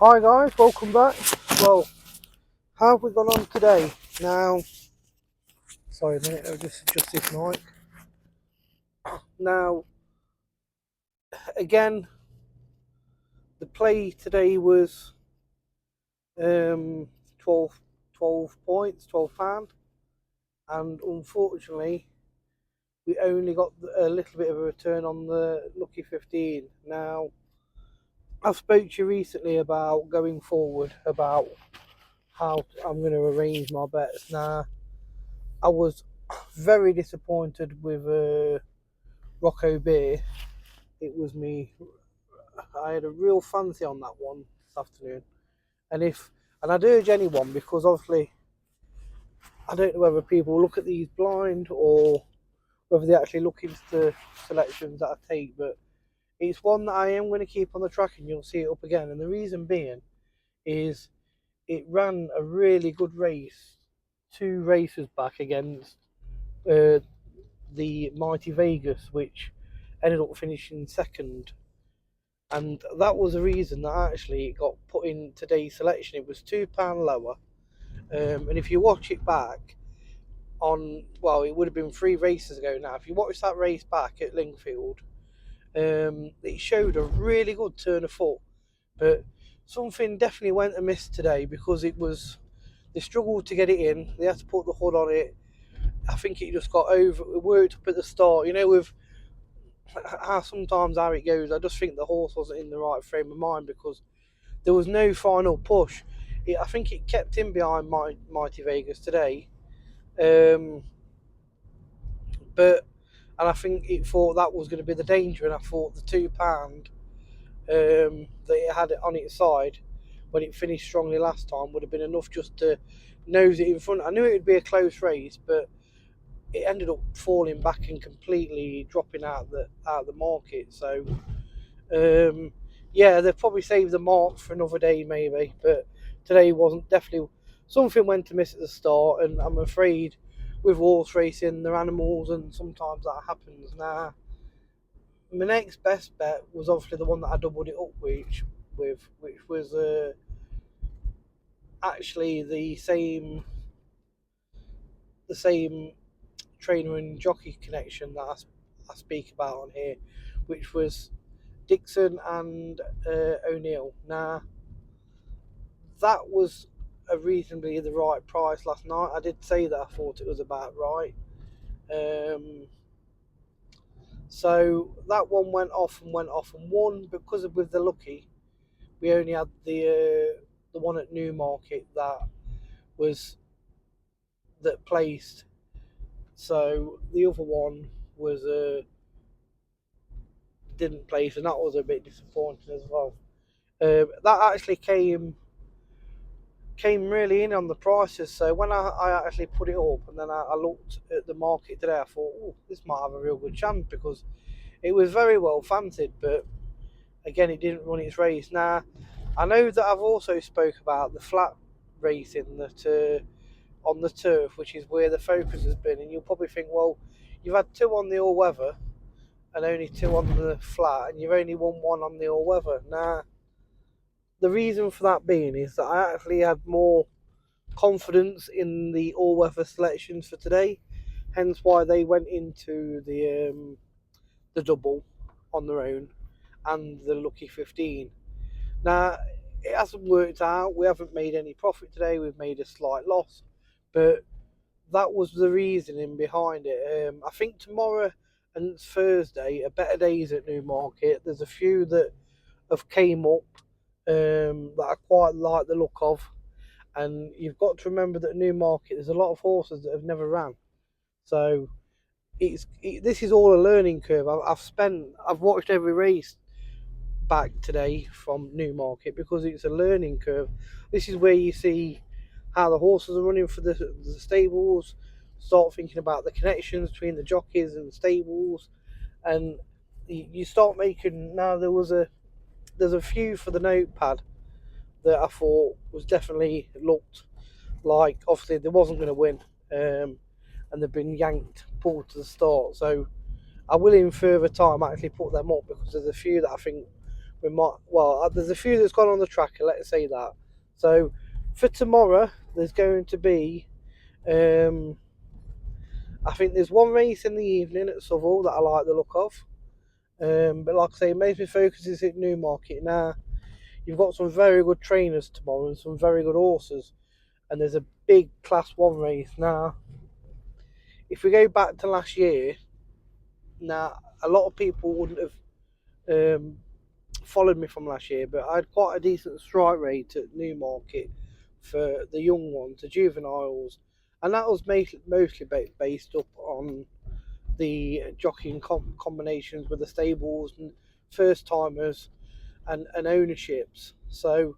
Hi guys, welcome back. Well, how have we gone on today? Now, sorry a minute, I'll just adjust this mic. Now, again, the play today was um, 12, 12 points, £12, and unfortunately, we only got a little bit of a return on the lucky 15. Now, I've spoke to you recently about going forward, about how I'm going to arrange my bets. Now, I was very disappointed with Rocco Beer. It was me. I had a real fancy on that one this afternoon, and I'd urge anyone, because obviously I don't know whether people look at these blind or whether they actually look into the selections that I take, but it's one that I am going to keep on the track, and you'll see it up again. And the reason being is it ran a really good race 2 races back against uh, the Mighty Vegas, which ended up finishing second. And that was the reason that actually it got put in today's selection. It was £2 lower. And if you watch it back well, it would have been 3 races ago now. If you watch that race back at Lingfield, it showed a really good turn of foot. But something definitely went amiss today, because they struggled to get it in. They had to put the hood on it. I think it just got worked up at the start. With sometimes how it goes, I just think the horse wasn't in the right frame of mind, because there was no final push. I think it kept him behind Mighty Vegas today, and I think it thought that was going to be the danger, and I thought the £2 that it had it on its side when it finished strongly last time would have been enough just to nose it in front. I knew it would be a close race, but it ended up falling back and completely dropping out of the market. So yeah, they'll probably save the mark for another day maybe, but today wasn't definitely something went amiss at the start, and I'm afraid with horse racing they're animals and sometimes that happens. Now, my next best bet was obviously the one that I doubled it up which was actually the same trainer and jockey connection that I speak about on here, which was Dixon and O'Neill. Now, that was a reasonably the right price last night. I did say that I thought it was about right. So that one went off and won, because with the lucky, we only had the one at Newmarket was that placed. So the other one was didn't place, and that was a bit disappointing as well. That actually came really in on the prices. So when I actually put it up, and then I looked at the market today, I thought, oh, this might have a real good chance, because it was very well fancied, but again, it didn't run its race. Now, I know that I've also spoke about the flat racing that on the turf, which is where the focus has been, and you'll probably think, well, you've had 2 on the all-weather and only 2 on the flat, and you've only won 1 on the all-weather. Now, the reason for that being is that I actually had more confidence in the all-weather selections for today, hence why they went into the double on their own and the lucky 15. Now, it hasn't worked out. We haven't made any profit today. We've made a slight loss, but that was the reasoning behind it. I think tomorrow and Thursday are better days at Newmarket. There's a few that have came up that I quite like the look of, and you've got to remember that Newmarket, there's a lot of horses that have never ran, so this is all a learning curve. I've watched every race back today from Newmarket, because it's a learning curve. This is where you see how the horses are running for the stables, start thinking about the connections between the jockeys and the stables, and you start making. Now, there's a few for the notepad that I thought was definitely looked like obviously they wasn't going to win, and they've been pulled to the start. So I will in further time actually put them up, because there's a few that I think there's a few that's gone on the tracker, let's say that. So for tomorrow, there's going to be, I think there's one race in the evening at Southall that I like the look of. But like I say, mainly focus is at Newmarket. Now, you've got some very good trainers tomorrow and some very good horses. And there's a big Class 1 race. Now, if we go back to last year, now, a lot of people wouldn't have followed me from last year, but I had quite a decent strike rate at Newmarket for the young ones, the juveniles. And that was mostly based up on the jockeying combinations with the stables and first timers and ownerships. So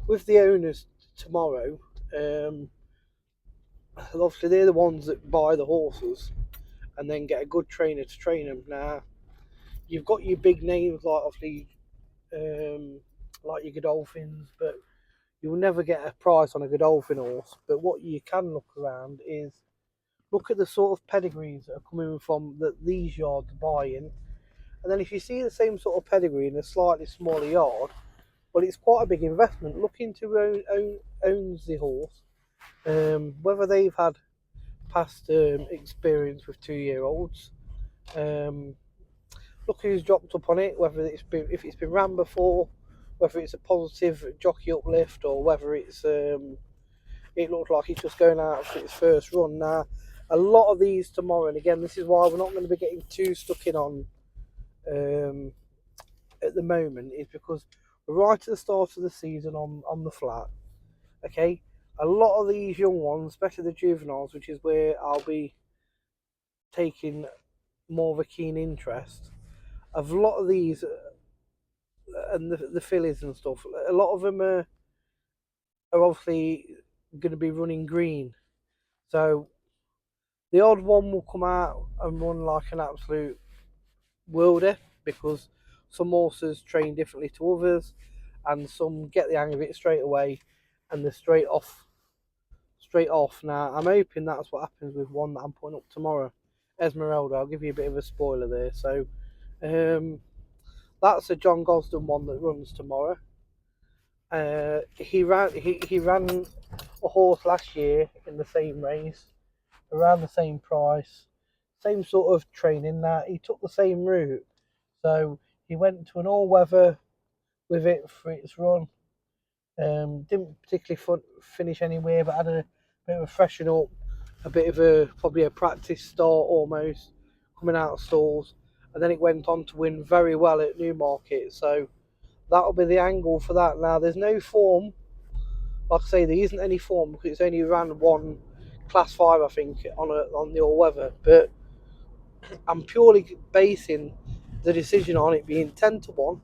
with the owners tomorrow, obviously they're the ones that buy the horses and then get a good trainer to train them. Now you've got your big names like obviously like your Godolphins, but you will never get a price on a Godolphin horse. But what you can look around is look at the sort of pedigrees that are coming from these yards buying. And then if you see the same sort of pedigree in a slightly smaller yard, well, it's quite a big investment. Look into who owns the horse, whether they've had past experience with 2-year-olds. Look who's dropped up on it, whether if it's been ran before, whether it's a positive jockey uplift, or whether it looked like it's just going out for its first run. Now, a lot of these tomorrow, and again, this is why we're not going to be getting too stuck in on at the moment, is because we're right at the start of the season on the flat. Okay, a lot of these young ones, especially the juveniles, which is where I'll be taking more of a keen interest. Of a lot of these and the fillies and stuff, a lot of them are obviously going to be running green. So the odd one will come out and run like an absolute worlder because some horses train differently to others, and some get the hang of it straight away, and they're straight off. Straight off. Now I'm hoping that's what happens with one that I'm putting up tomorrow, Esmeralda. I'll give you a bit of a spoiler there. So that's a John Gosden one that runs tomorrow. He ran a horse last year in the same race, around the same price, same sort of training. That he took the same route, so he went to an all-weather with it for its run. Didn't particularly finish anywhere, but had a bit of a freshen up, a bit of probably a practice start almost, coming out of stalls, and then it went on to win very well at Newmarket. So that'll be the angle for that. Now there's no form, like I say, there isn't any form because it's only ran one Class 5, I think, on the all weather. But I'm purely basing the decision on it being 10-1.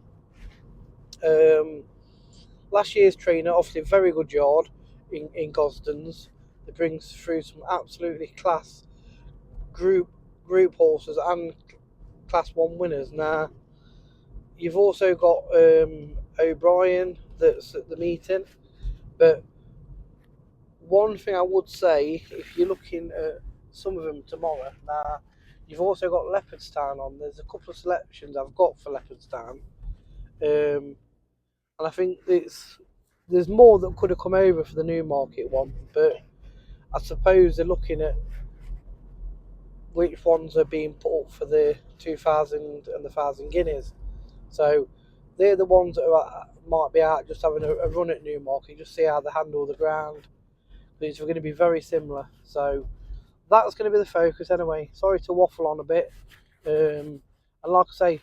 Last year's trainer, obviously a very good yard in Gosden's, that brings through some absolutely class group horses and Class 1 winners. Now you've also got O'Brien that's at the meeting, but one thing I would say, if you're looking at some of them tomorrow, now you've also got Leopardstown on. There's a couple of selections I've got for Leopardstown, and I think there's more that could have come over for the Newmarket one, but I suppose they're looking at which ones are being put up for the 2,000 and the 1,000 guineas. So they're the ones that might be out just having a run at Newmarket, just see how they handle the ground. These are going to be very similar. So that's going to be the focus anyway. Sorry to waffle on a bit. And like I say,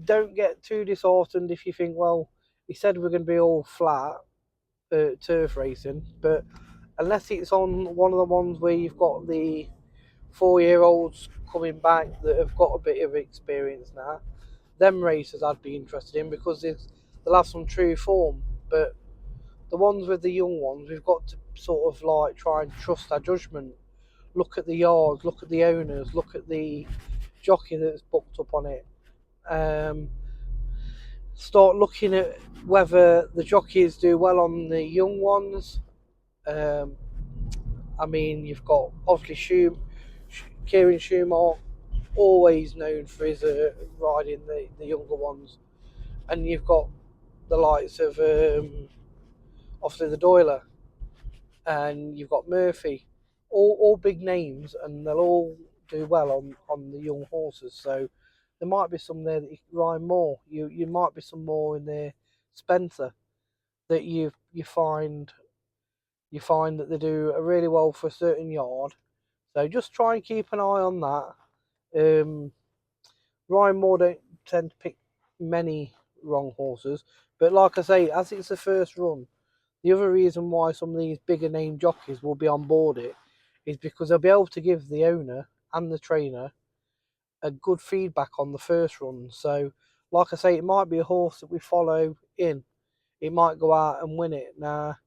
don't get too disheartened if you think, well, he said we're going to be all flat turf racing, but unless it's on one of the ones where you've got the 4-year-olds coming back that have got a bit of experience now, them races I'd be interested in because they'll have some true form. But the ones with the young ones, we've got to sort of like try and trust our judgment. Look at the yards, look at the owners, look at the jockey that's booked up on it. Start looking at whether the jockeys do well on the young ones. I mean, you've got obviously Kieran Schumacher, always known for his riding the younger ones. and you've got the likes of obviously the Doyler, and you've got Murphy, all big names, and they'll all do well on the young horses. So there might be some there that you can ride more. You might be some more in there, Spencer, that you find that they do really well for a certain yard. So just try and keep an eye on that. Ryan Moore don't tend to pick many wrong horses, but like I say, as it's the first run, the other reason why some of these bigger name jockeys will be on board it is because they'll be able to give the owner and the trainer a good feedback on the first run. So, like I say, it might be a horse that we follow in. It might go out and win it. Now,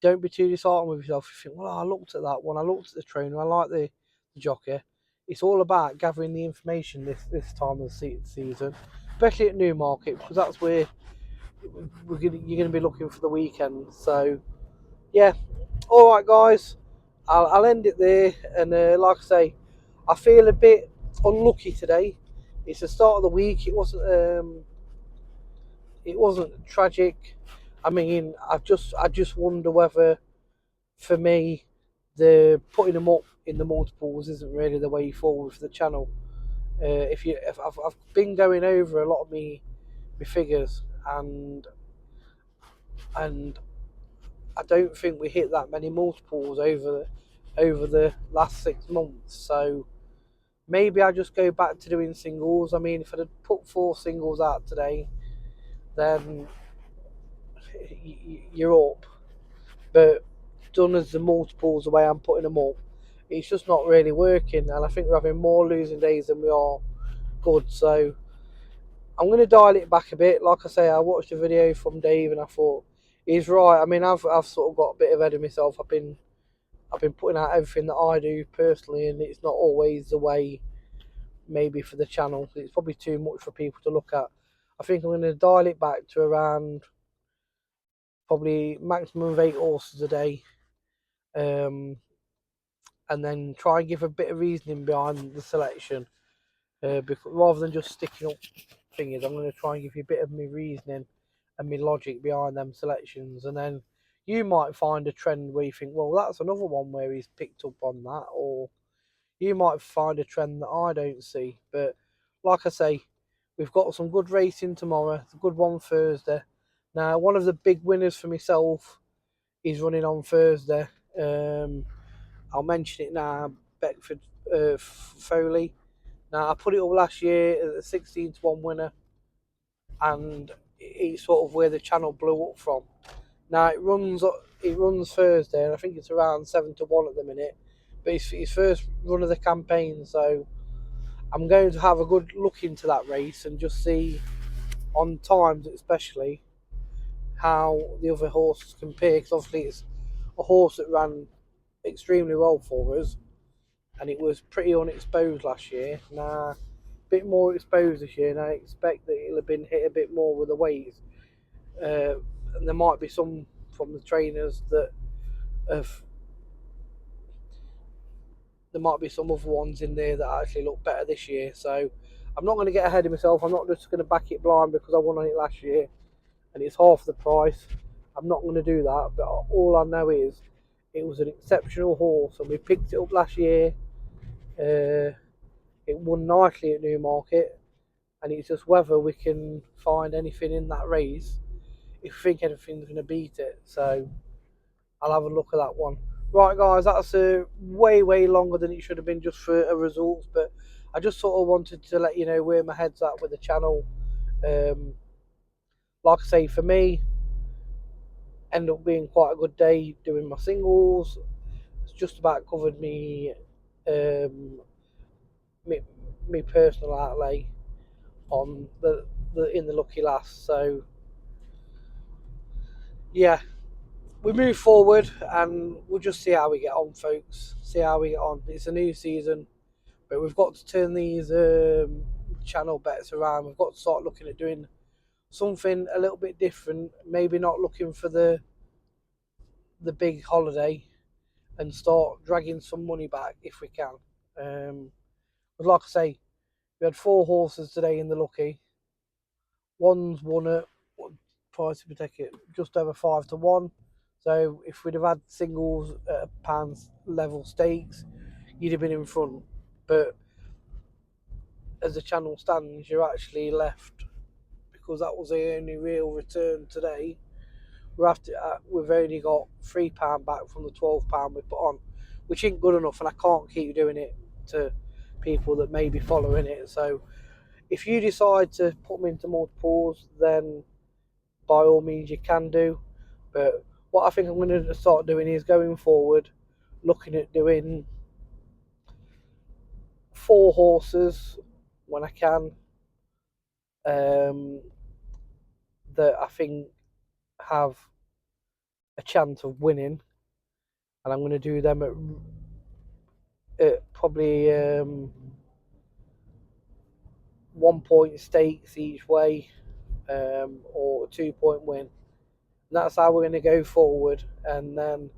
don't be too disheartened with yourself. You think, well, I looked at that one, I looked at the trainer, I like the jockey. It's all about gathering the information this time of the season, especially at Newmarket, because that's where you're going to be looking for the weekend. So, yeah, all right, guys, I'll end it there. And like I say, I feel a bit unlucky today. It's the start of the week. It wasn't tragic. I mean, I just wonder whether, for me, the putting them up in the multiples isn't really the way forward for the channel. If I've been going over a lot of me figures, and I don't think we hit that many multiples over the last 6 months. So maybe I just go back to doing singles. I mean, if I'd put 4 singles out today, then you're up. But done as the multiples the way I'm putting them up, it's just not really working. And I think we're having more losing days than we are good. So I'm going to dial it back a bit. Like I say, I watched a video from Dave and I thought he's right. I mean, I've sort of got a bit ahead of myself. I've been putting out everything that I do personally, and it's not always the way maybe for the channel. It's probably too much for people to look at. I think I'm going to dial it back to around probably maximum of 8 horses a day, um, and then try and give a bit of reasoning behind the selection. Because rather than just sticking up fingers, I'm going to try and give you a bit of my reasoning and my logic behind them selections, and then you might find a trend where you think, well, that's another one where he's picked up on that, or you might find a trend that I don't see. But like I say, we've got some good racing tomorrow. It's a good one Thursday. Now, one of the big winners for myself is running on Thursday. I'll mention it now. Beckford Foley. Now, I put it up last year as a 16 to 1 winner, and it's sort of where the channel blew up from. Now it runs Thursday, and I think it's around 7 to 1 at the minute. But it's his first run of the campaign, so I'm going to have a good look into that race and just see, on times especially, how the other horses compare. Because obviously it's a horse that ran extremely well for us, and it was pretty unexposed last year. Now, a bit more exposed this year, and I expect that it'll have been hit a bit more with the weights. And there might be some from the trainers that have. There might be some other ones in there that actually look better this year. So I'm not going to get ahead of myself. I'm not just going to back it blind because I won on it last year and it's half the price. I'm not going to do that. But all I know is it was an exceptional horse, and we picked it up last year. It won nicely at Newmarket, and it's just whether we can find anything in that race if we think anything's going to beat it. So I'll have a look at that one. Right, guys, that's way longer than it should have been just for a results, but I just sort of wanted to let you know where my head's at with the channel. Um, like I say, for me, ended up being quite a good day doing my singles. It's just about covered um, me, me personal outlay on the in the lucky last. So yeah, we move forward and we'll just see how we get on, folks. See how we get on. It's a new season. But we've got to turn these channel bets around. We've got to start looking at doing something a little bit different. Maybe not looking for the big holiday, and start dragging some money back if we can. But like I say, we had 4 horses today in the lucky. One's won at what price did we take it? Just over 5-1. So if we'd have had singles at a pounds level stakes, you'd have been in front. But as the channel stands, you're actually left, because that was the only real return today. We've only got £3 back from the £12 we put on, which ain't good enough, and I can't keep doing it to people that may be following it. So if you decide to put me into multiples, then by all means you can do. But what I think I'm going to start doing is going forward, looking at doing 4 horses when I can, um, that I think have a chance of winning, and I'm going to do them at probably 1 point stakes each way, or a 2 point win. And that's how we're going to go forward. And then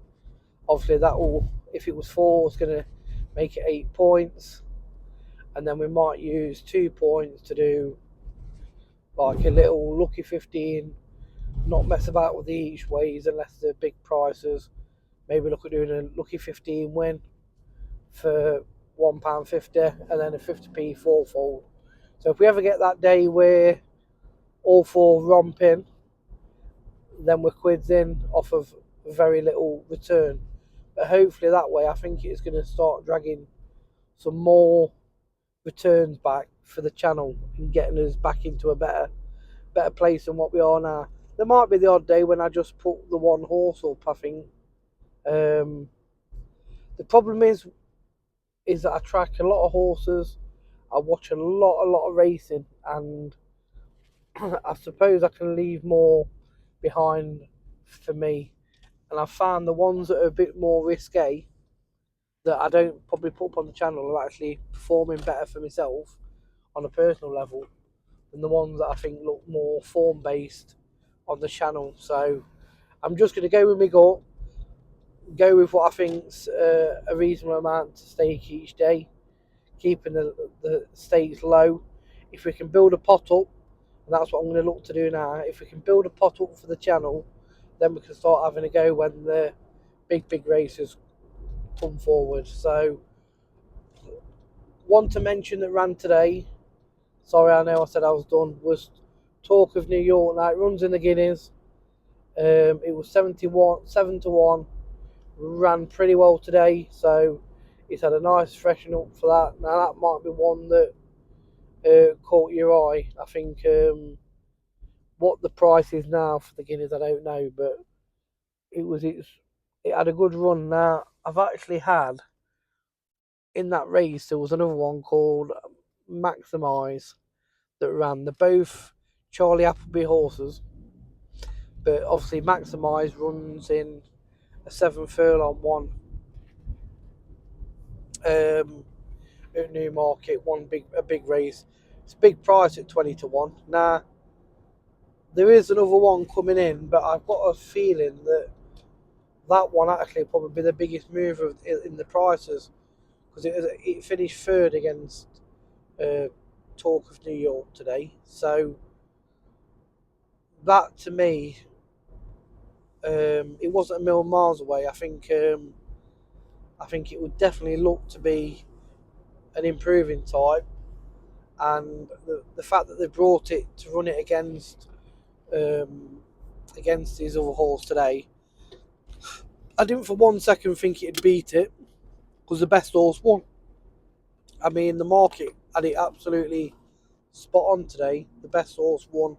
obviously that will, if it was 4, it's going to make it 8 points. And then we might use 2 points to do like a little lucky 15, not mess about with the each ways unless they're big prices. Maybe look at doing a lucky 15 win for £1.50 and then a 50p fourfold. So if we ever get that day where all 4 romp in, then we're quids in off of very little return. But hopefully that way, I think it's going to start dragging some more returns back for the channel and getting us back into a better place than what we are now. There might be the odd day when I just put the 1 horse up, I think. The problem is that I track a lot of horses, I watch a lot of racing, and I suppose I can leave more behind for me. And I've found the ones that are a bit more risque, that I don't probably put up on the channel, are actually performing better for myself on a personal level than the ones that I think look more form based on the channel. So I'm just going to go with my gut, go with what I think's a reasonable amount to stake each day, keeping the stakes low. If we can build a pot up, and that's what I'm going to look to do now, if we can build a pot up for the channel, then we can start having a go when the big races come forward. So one to mention that ran today, sorry I know I said I was done, was Talk of New York. Now it runs in the Guineas. It was 7-1, ran pretty well today, so it's had a nice freshen up for that. Now that might be one that caught your eye. I think what the price is now for the Guineas, I don't know, but it had a good run. Now I've actually had in that race, there was another one called Maximise that ran. They're both Charlie Appleby horses, but obviously Maximise runs in a 7 furlong one at Newmarket, a big race. It's a big price at 20-1. Now there is another one coming in, but I've got a feeling that one actually probably be the biggest mover in the prices, because it finished third against Talk of New York today. So that to me, it wasn't a million miles away. I think it would definitely look to be an improving type, and the fact that they brought it to run it against his other horse today, I didn't for 1 second think it'd beat it, because the best horse won. I mean, the market had it absolutely spot on today. The best horse won.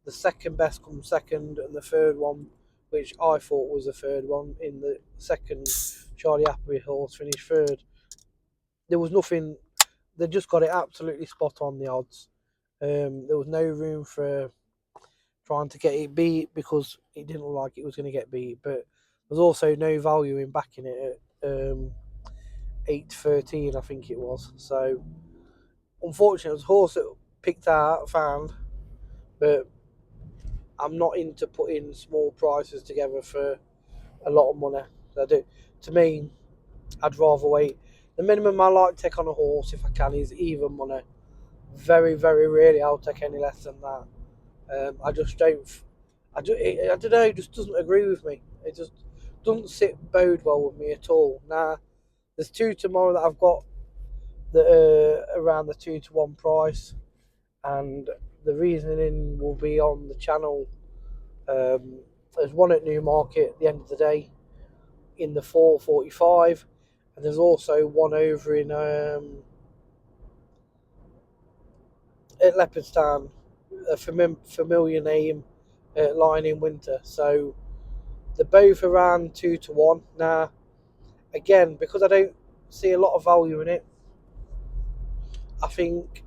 The second best come second, and the third one, which I thought was the third one, in the second Charlie Appleby horse, finished third. There was nothing. They just got it absolutely spot on, the odds. There was no room for trying to get it beat, because it didn't look like it was going to get beat. But there's also no value in backing it at 8-13, I think it was. So unfortunately, it was a horse that found, but I'm not into putting small prices together for a lot of money. To me, I'd rather wait. The minimum I like to take on a horse, if I can, is even money. Very, very rarely I'll take any less than that. I just don't. I don't know. It just doesn't agree with me. It just doesn't sit bode well with me at all. Now, there's two tomorrow that I've got that are around the 2 to 1 price, and the reasoning will be on the channel. There's one at Newmarket at the end of the day in the 4:45, and there's also one over in at Leopardstown, a familiar name, Line in Winter. So they're both around 2 to 1. Now, again, because I don't see a lot of value in it, I think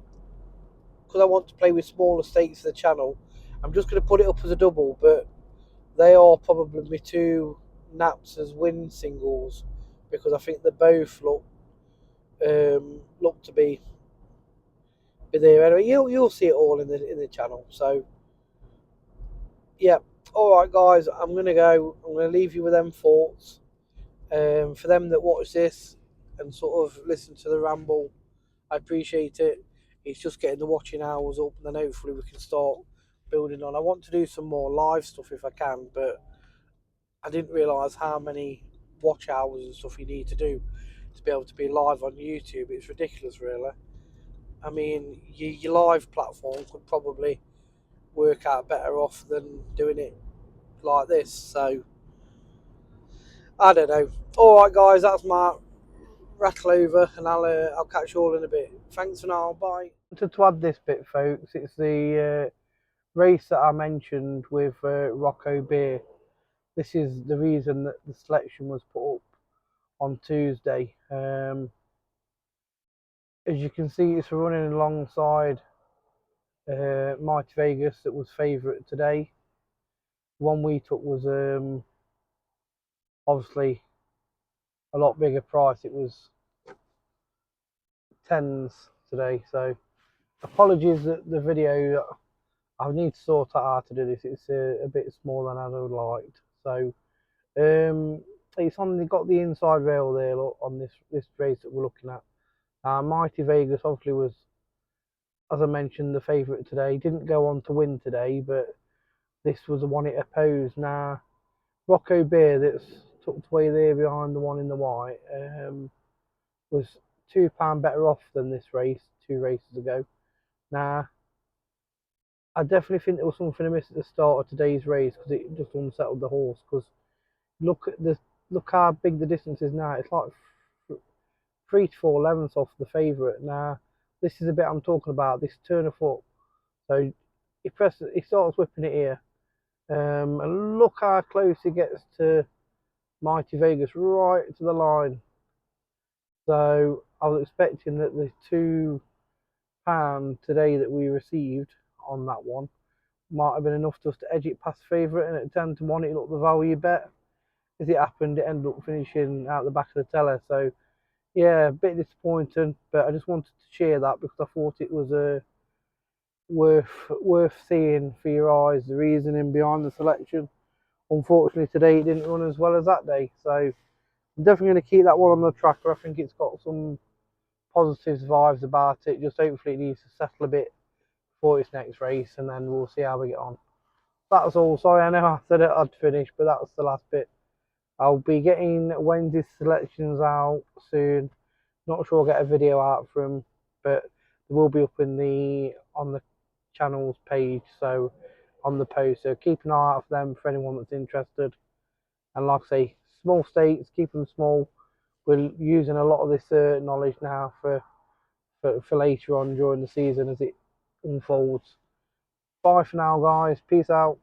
because I want to play with smaller stakes for the channel, I'm just going to put it up as a double. But they are probably my two naps as win singles because I think they both look to be there anyway. You'll see it all in the channel. So yeah, all right, guys, I'm gonna go. I'm gonna leave you with them thoughts. For them that watch this and sort of listen to the ramble, I appreciate it. It's just getting the watching hours up, and then hopefully we can start building on. I want to do some more live stuff if I can, but I didn't realise how many watch hours and stuff you need to do to be able to be live on YouTube. It's ridiculous, really. I mean, your live platform could probably work out better off than doing it like this. So I don't know. All right, guys, that's my rattle over, and I'll catch you all in a bit. Thanks for now. Bye. To add this bit, folks, it's the race that I mentioned with Rocco Beer. This is the reason that the selection was put up on Tuesday. As you can see, it's running alongside Mighty Vegas that was favourite today. One we took was obviously a lot bigger price. It was tens today. So apologies that the video, I need to sort out how to do this. It's a bit smaller than I would have liked. So it's on. They got the inside rail there on this race that we're looking at. Mighty Vegas obviously was, as I mentioned, the favourite today. Didn't go on to win today, but this was the one it opposed. Now Rocco Beer, that's tucked away there behind the one in the white, was £2 better off than this race 2 races ago. Now, I definitely think there was something amiss at the start of today's race because it just unsettled the horse. Because look how big the distance is now. It's like 3 to 4 lengths off the favourite. Now, this is a bit I'm talking about. This turn of foot. So he starts whipping it here, and look how close he gets to Mighty Vegas, right to the line. So I was expecting that the £2 today that we received on that one might have been enough just to edge it past favourite, and at 10 to 1 it looked the value bet. As it happened, it ended up finishing out the back of the teller. So yeah, a bit disappointing, but I just wanted to share that because I thought it was worth seeing for your eyes, the reasoning behind the selection. Unfortunately today it didn't run as well as that day, so I'm definitely going to keep that one on the tracker. I think it's got some positive vibes about it. Just hopefully it needs to settle a bit for its next race, and then we'll see how we get on. That's all. Sorry, I know I said it I'd finish, but that was the last bit. I'll be getting Wednesday's selections out soon. Not sure I'll get a video out for them, but they will be up on the channel's page, so on the post. So keep an eye out for them for anyone that's interested. And like I say, small stakes, keep them small. We're using a lot of this knowledge now for later on during the season as it unfolds. Bye for now, guys. Peace out.